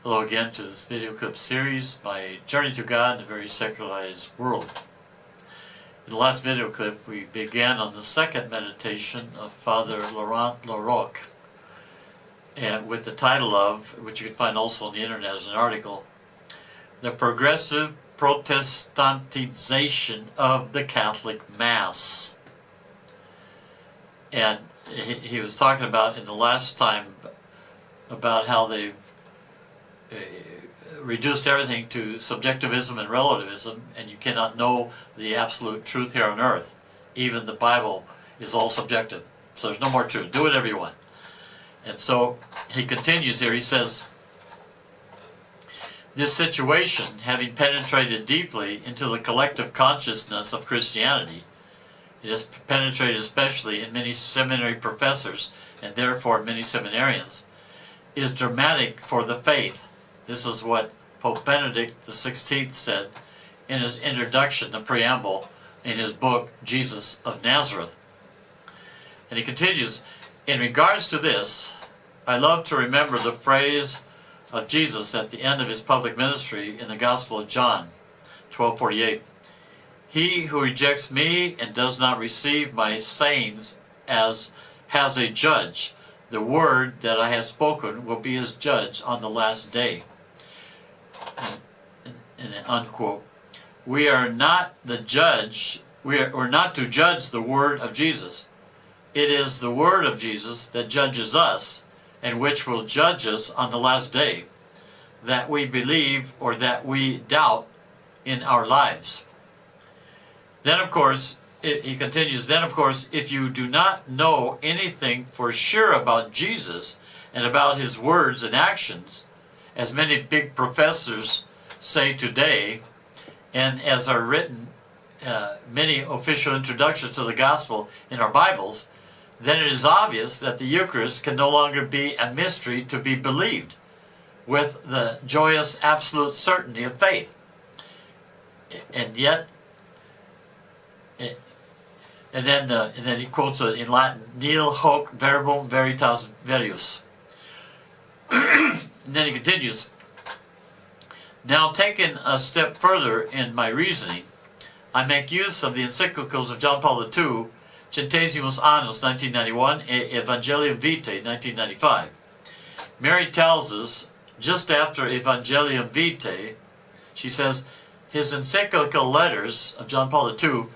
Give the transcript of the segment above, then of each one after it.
Hello again to this video clip series, my journey to God in a very secularized world. In the last video clip, we began on the second meditation of Father Laurent Larocque, and with the title of, which you can find also on the internet as an article, The Progressive Protestantization of the Catholic Mass. And he was talking about in the last time about how they've reduced everything to subjectivism and relativism, and you cannot know the absolute truth here on earth. Even the Bible is all subjective, so there's no more truth. Do whatever you want. And so he continues here, he says, this situation, having penetrated deeply into the collective consciousness of Christianity, it has penetrated especially in many seminary professors, and therefore many seminarians, is dramatic for the faith. This is what Pope Benedict XVI said in his introduction, the preamble, in his book, Jesus of Nazareth. And he continues, in regards to this, I love to remember the phrase of Jesus at the end of his public ministry in the Gospel of John, 12:48. He who rejects me and does not receive my sayings as has a judge, the word that I have spoken will be his judge on the last day. And then unquote. We are not the judge, we're not to judge the word of Jesus. It is the word of Jesus that judges us, and which will judge us on the last day, that we believe or that we doubt in our lives. Then of course, he continues, then of course, if you do not know anything for sure about Jesus and about his words and actions, as many big professors say today, and as are written many official introductions to the gospel in our Bibles, then it is obvious that the Eucharist can no longer be a mystery to be believed with the joyous absolute certainty of faith. And yet, and then he quotes it in Latin, nihil hoc verbum veritas verius. And then he continues, now taken a step further in my reasoning, I make use of the encyclicals of John Paul II, Centesimus Annus 1991, Evangelium Vitae 1995. Mary tells us, just after Evangelium Vitae, she says, his encyclical letters of John Paul II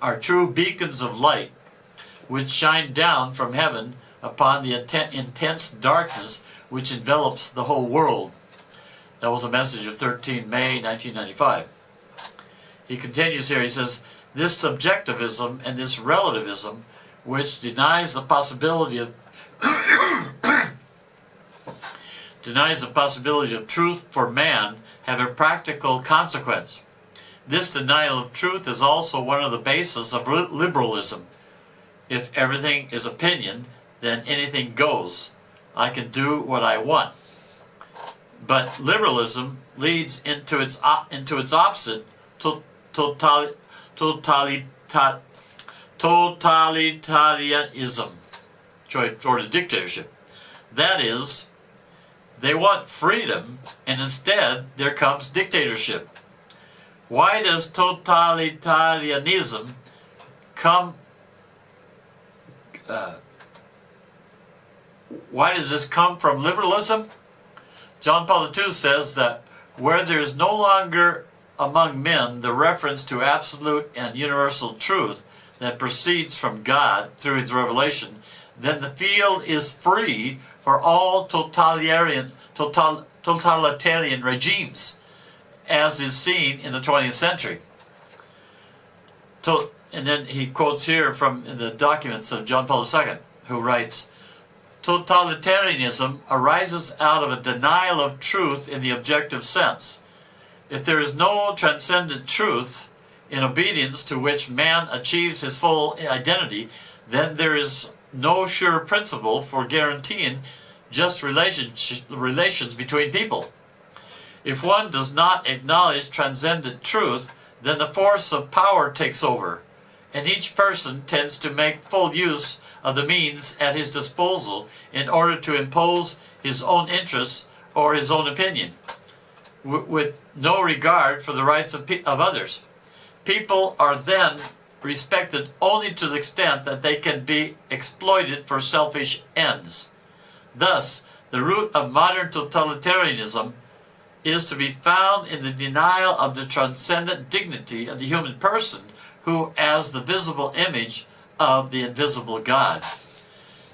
are true beacons of light, which shine down from heaven upon the intense darkness which envelops the whole world. That was a message of 13 May 1995. He continues here, he says, this subjectivism and this relativism, which denies the possibility of truth for man, have a practical consequence. This denial of truth is also one of the bases of liberalism. If everything is opinion, then anything goes. I can do what I want. But liberalism leads into its opposite, totalitarianism, toward a dictatorship. That is, they want freedom, and instead there comes dictatorship. Why does totalitarianism come? Why does this come from liberalism? John Paul II says that where there is no longer among men the reference to absolute and universal truth that proceeds from God through his revelation, then the field is free for all totalitarian regimes, as is seen in the 20th century. And then he quotes here from the documents of John Paul II, who writes, totalitarianism arises out of a denial of truth in the objective sense. If there is no transcendent truth in obedience to which man achieves his full identity, then there is no sure principle for guaranteeing just relations between people. If one does not acknowledge transcendent truth, then the force of power takes over, and each person tends to make full use of the means at his disposal in order to impose his own interests or his own opinion, with no regard for the rights of others. People are then respected only to the extent that they can be exploited for selfish ends. Thus, the root of modern totalitarianism is to be found in the denial of the transcendent dignity of the human person, who as the visible image of the invisible God.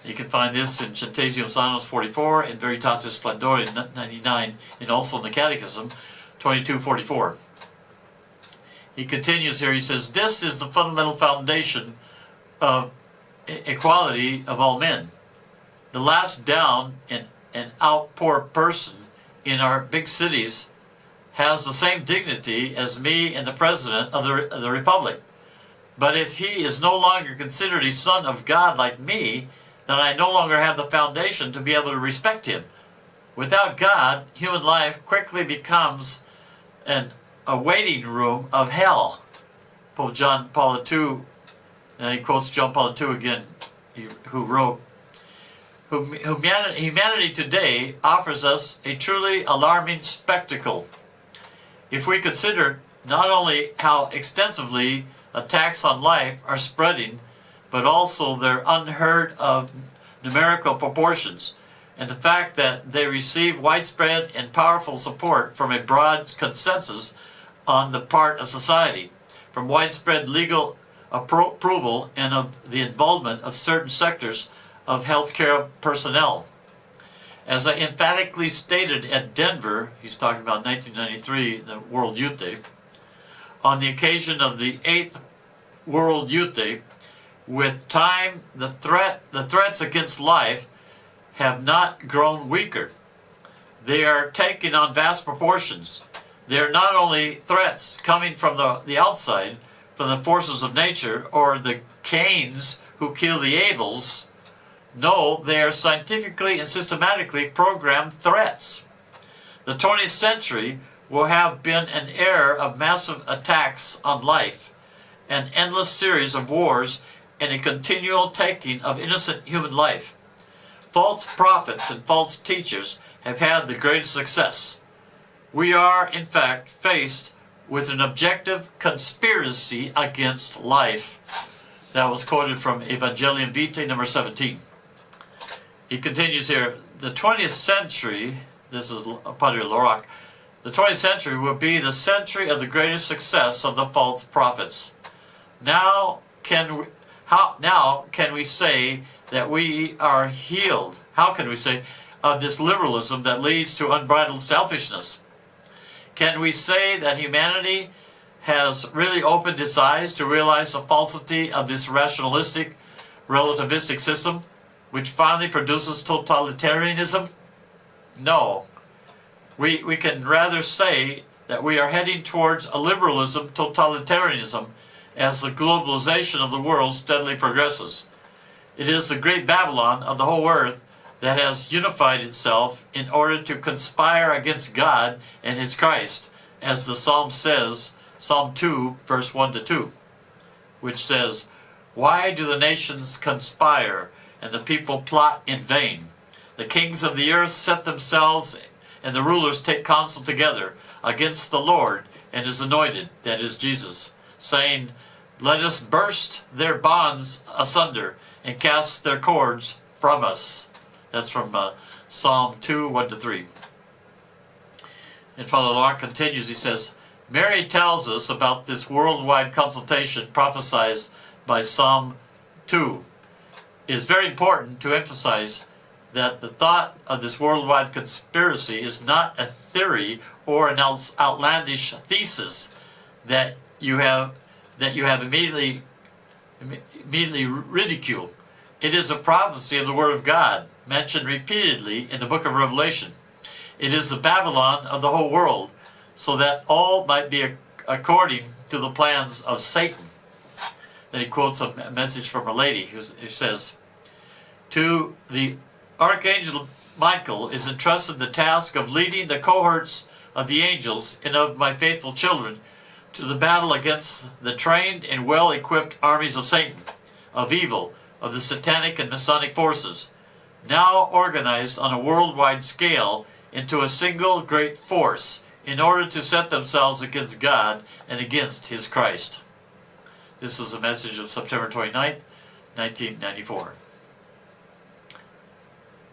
You can find this in Centesium Sonos 44, in Veritatis Splendor 99, and also in the Catechism 2244. He continues here, he says, this is the fundamental foundation of equality of all men. The last down and out poor person in our big cities has the same dignity as me and the President of the Republic. But if he is no longer considered a son of God like me, then I no longer have the foundation to be able to respect him. Without God, human life quickly becomes a waiting room of hell. Pope John Paul II, and he quotes John Paul II again, who wrote, Humanity today offers us a truly alarming spectacle. If we consider not only how extensively attacks on life are spreading, but also their unheard of numerical proportions, and the fact that they receive widespread and powerful support from a broad consensus on the part of society, from widespread legal approval and of the involvement of certain sectors of healthcare personnel. As I emphatically stated at Denver, he's talking about 1993, the World Youth Day, on the occasion of the 8th World Youth Day, with time, the threats against life have not grown weaker. They are taking on vast proportions. They are not only threats coming from the outside, from the forces of nature, or the Cains who kill the Abels. No, they are scientifically and systematically programmed threats. The 20th century will have been an era of massive attacks on life, an endless series of wars, and a continual taking of innocent human life. False prophets and false teachers have had the greatest success. We are, in fact, faced with an objective conspiracy against life. That was quoted from Evangelium Vitae, number 17. He continues here, the 20th century, this is Padre Lorac, the 20th century will be the century of the greatest success of the false prophets. Now can we say that we are healed? How can we say of this liberalism that leads to unbridled selfishness? Can we say that humanity has really opened its eyes to realize the falsity of this rationalistic, relativistic system, which finally produces totalitarianism? No. We can rather say that we are heading towards a liberalism totalitarianism as the globalization of the world steadily progresses. It is the great Babylon of the whole earth that has unified itself in order to conspire against God and His Christ, as the Psalm says, Psalm 2, verse 1 to 2, which says, why do the nations conspire and the people plot in vain? The kings of the earth set themselves, and the rulers take counsel together against the Lord and His anointed, that is Jesus, saying, let us burst their bonds asunder and cast their cords from us. That's from Psalm 2, 1 to 3. And Father Locke continues, he says, Mary tells us about this worldwide consultation prophesied by Psalm 2. It is very important to emphasize that the thought of this worldwide conspiracy is not a theory or an outlandish thesis that you have immediately ridiculed. It is a prophecy of the Word of God, mentioned repeatedly in the book of Revelation. It is the Babylon of the whole world, so that all might be according to the plans of Satan. Then he quotes a message from a lady who says, to the Archangel Michael is entrusted the task of leading the cohorts of the angels and of my faithful children to the battle against the trained and well-equipped armies of Satan, of evil, of the satanic and Masonic forces, now organized on a worldwide scale into a single great force in order to set themselves against God and against His Christ. This is the message of September 29th, 1994.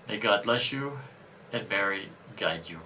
May God bless you and Mary guide you.